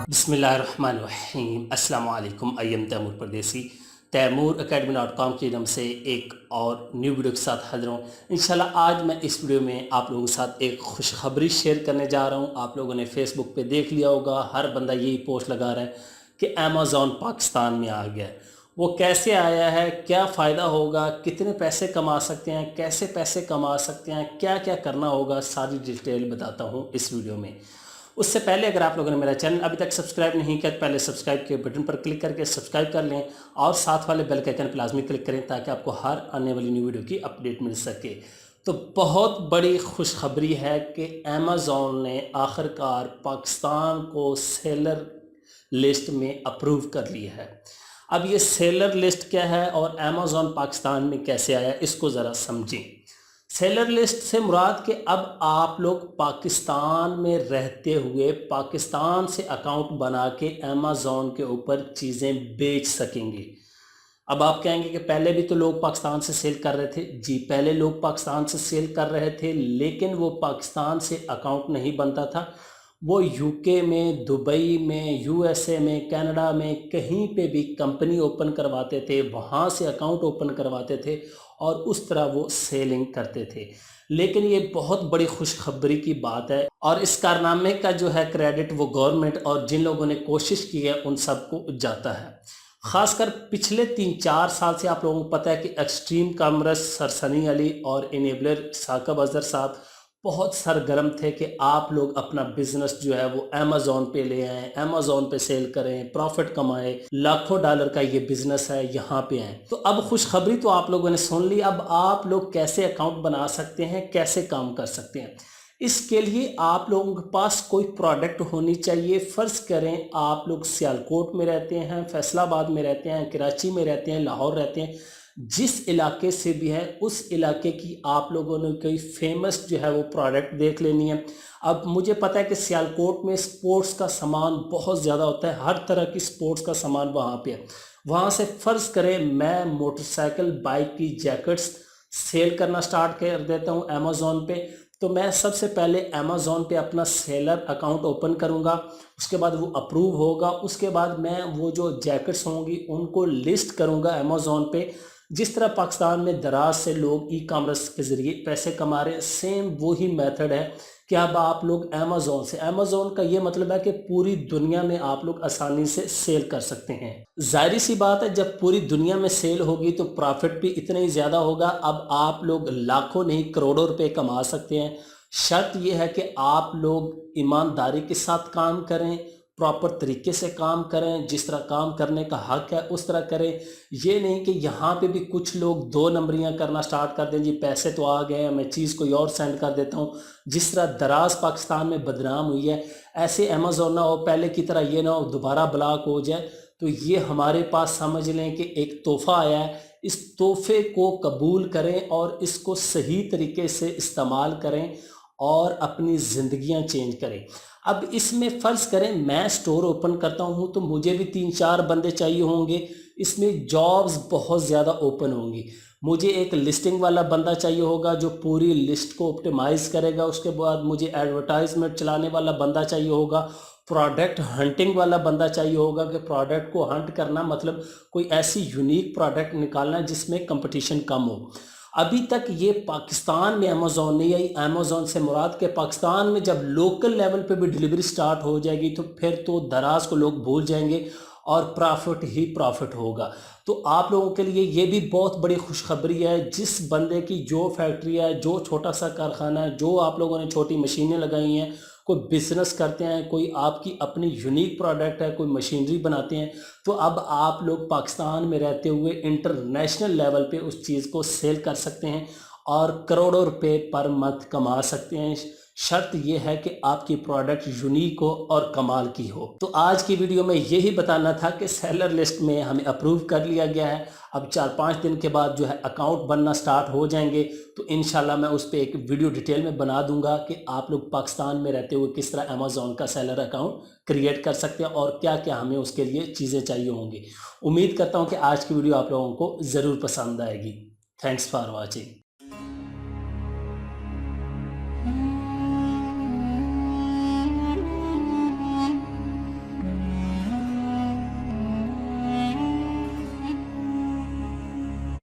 बिस्मिल्लाहिर्रहमानिर्रहीम। अस्सलाम वालेकुम। आई एम तैमूर परदेसी। तैमूर academy.com की नाम से एक और न्यू वीडियो के साथ हाजिर हूँ। इंशाल्लाह आज मैं इस वीडियो में आप लोगों के साथ एक खुशखबरी शेयर करने जा रहा हूँ। आप लोगों ने फेसबुक पे देख लिया होगा, हर बंदा यही पोस्ट लगा रहा है कि अमेज़ॉन पाकिस्तान में आ गया है। वो कैसे आया है, क्या फ़ायदा होगा, कितने पैसे कमा सकते हैं, कैसे पैसे कमा सकते हैं, क्या क्या करना होगा, सारी डिटेल बताता हूँ इस वीडियो में। उससे पहले अगर आप लोगों ने मेरा चैनल अभी तक सब्सक्राइब नहीं किया तो पहले सब्सक्राइब के बटन पर क्लिक करके सब्सक्राइब कर लें और साथ वाले बेल के आइकन पर लाजमी क्लिक करें ताकि आपको हर आने वाली न्यू वीडियो की अपडेट मिल सके। तो बहुत बड़ी खुशखबरी है कि अमेज़ॉन ने आखिरकार पाकिस्तान को सेलर लिस्ट में अप्रूव कर लिया है। अब ये सेलर लिस्ट क्या है और अमेज़ॉन पाकिस्तान में कैसे आया, इसको ज़रा समझें। सेलर लिस्ट से मुराद कि अब आप लोग पाकिस्तान में रहते हुए पाकिस्तान से अकाउंट बना के अमेज़ॉन के ऊपर चीज़ें बेच सकेंगे। अब आप कहेंगे कि पहले भी तो लोग पाकिस्तान से सेल कर रहे थे। जी, पहले लोग पाकिस्तान से सेल कर रहे थे, लेकिन वो पाकिस्तान से अकाउंट नहीं बनता था। वो यूके में, दुबई में, यूएसए में, कनाडा में कहीं पे भी कंपनी ओपन करवाते थे, वहाँ से अकाउंट ओपन करवाते थे और उस तरह वो सेलिंग करते थे। लेकिन ये बहुत बड़ी खुशखबरी की बात है और इस कारनामे का जो है क्रेडिट वो गवर्नमेंट और जिन लोगों ने कोशिश की है उन सबको जाता है। ख़ासकर पिछले 3-4 साल से आप लोगों को पता है कि extreme commerce sir Sunny Ali और इनेबलर साकिब अजहर साहब बहुत सरगर्म थे कि आप लोग अपना बिजनेस जो है वो अमेज़ॉन पे ले आएँ, अमेज़ॉन पे सेल करें, प्रॉफिट कमाएं, लाखों डॉलर का ये बिजनेस है, यहाँ पे आएँ। तो अब खुशखबरी तो आप लोगों ने सुन ली। अब आप लोग कैसे अकाउंट बना सकते हैं, कैसे काम कर सकते हैं, इसके लिए आप लोगों के पास कोई प्रोडक्ट होनी चाहिए। फ़र्ज़ करें आप लोग सियालकोट में रहते हैं, फैसलाबाद में रहते हैं, कराची में रहते हैं, लाहौर रहते हैं, जिस इलाके से भी है उस इलाके की आप लोगों ने कोई फेमस जो है वो प्रोडक्ट देख लेनी है। अब मुझे पता है कि सियालकोट में स्पोर्ट्स का सामान बहुत ज़्यादा होता है, हर तरह की स्पोर्ट्स का सामान वहाँ पे है। वहाँ से फ़र्ज़ करें मैं मोटरसाइकिल बाइक की जैकेट्स सेल करना स्टार्ट कर देता हूँ अमेज़ॉन पे। तो मैं सबसे पहले अमेज़ॉन पे अपना सेलर अकाउंट ओपन करूँगा, उसके बाद वो अप्रूव होगा, उसके बाद मैं वो जो जैकेट्स होंगी उनको लिस्ट करूँगा अमेज़ॉन पे। जिस तरह पाकिस्तान में दराज से लोग ई कॉमर्स के ज़रिए पैसे कमा रहे हैं, सेम वही मेथड है कि अब आप लोग अमेज़ॉन से, अमेज़ॉन का ये मतलब है कि पूरी दुनिया में आप लोग आसानी से सेल कर सकते हैं। ज़ाहिर सी बात है, जब पूरी दुनिया में सेल होगी तो प्रॉफिट भी इतना ही ज़्यादा होगा। अब आप लोग लाखों नहीं करोड़ों रुपए कमा सकते हैं। शर्त यह है कि आप लोग ईमानदारी के साथ काम करें, प्रॉपर तरीके से काम करें, जिस तरह काम करने का हक है उस तरह करें। ये नहीं कि यहाँ पे भी कुछ लोग दो नंबरियाँ करना स्टार्ट कर दें, जी पैसे तो आ गए हैं मैं चीज़ कोई और सेंड कर देता हूँ। जिस तरह दराज पाकिस्तान में बदनाम हुई है, ऐसे अमेज़ॉन ना हो, पहले की तरह ये ना हो दोबारा ब्लॉक हो जाए। तो ये हमारे पास समझ लें कि एक तोहफ़ा आया है, इस तोहफ़े को कबूल करें और इसको सही तरीके से इस्तेमाल करें और अपनी ज़िंदगियां चेंज करें। अब इसमें फ़र्ज़ करें मैं स्टोर ओपन करता हूं तो मुझे भी 3-4 बंदे चाहिए होंगे। इसमें जॉब्स बहुत ज़्यादा ओपन होंगी। मुझे एक लिस्टिंग वाला बंदा चाहिए होगा जो पूरी लिस्ट को ऑप्टिमाइज़ करेगा। उसके बाद मुझे एडवर्टाइजमेंट चलाने वाला बंदा चाहिए होगा। प्रोडक्ट हंटिंग वाला बंदा चाहिए होगा कि प्रोडक्ट को हंट करना मतलब कोई ऐसी यूनिक प्रोडक्ट निकालना जिसमें कंपटीशन कम हो। अभी तक ये पाकिस्तान में अमेज़ॉन नहीं आई। अमेज़ॉन से मुराद के पाकिस्तान में जब लोकल लेवल पे भी डिलीवरी स्टार्ट हो जाएगी तो फिर तो दराज को लोग भूल जाएंगे और प्रॉफिट ही प्रॉफिट होगा। तो आप लोगों के लिए ये भी बहुत बड़ी खुशखबरी है। जिस बंदे की जो फैक्ट्री है, जो छोटा सा कारखाना है, जो आप लोगों ने छोटी मशीनें लगाई हैं, कोई बिज़नेस करते हैं, कोई आपकी अपनी यूनिक प्रोडक्ट है, कोई मशीनरी बनाते हैं, तो अब आप लोग पाकिस्तान में रहते हुए इंटरनेशनल लेवल पे उस चीज़ को सेल कर सकते हैं और करोड़ों रुपए पर मंथ कमा सकते हैं। शर्त यह है कि आपकी प्रोडक्ट यूनिक हो और कमाल की हो। तो आज की वीडियो में यही बताना था कि सेलर लिस्ट में हमें अप्रूव कर लिया गया है। अब 4-5 दिन के बाद जो है अकाउंट बनना स्टार्ट हो जाएंगे। तो इंशाल्लाह मैं उस पर एक वीडियो डिटेल में बना दूंगा कि आप लोग पाकिस्तान में रहते हुए किस तरह अमेज़ॉन का सेलर अकाउंट क्रिएट कर सकते हैं और क्या क्या हमें उसके लिए चीज़ें चाहिए होंगी। उम्मीद करता हूँ कि आज की वीडियो आप लोगों को ज़रूर पसंद आएगी। Thanks for watching.